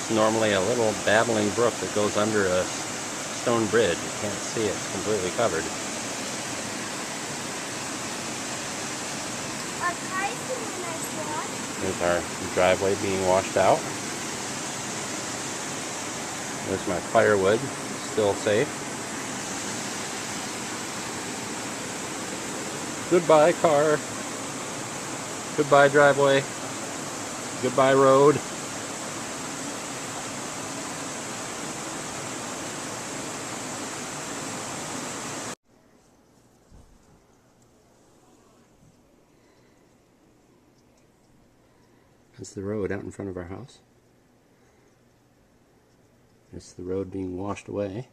It's normally a little babbling brook that goes under a stone bridge. You can't see it, it's completely covered. There's our driveway being washed out. There's my firewood, still safe. Goodbye, car. Goodbye, driveway. Goodbye, road. That's the road out in front of our house. It's the road being washed away.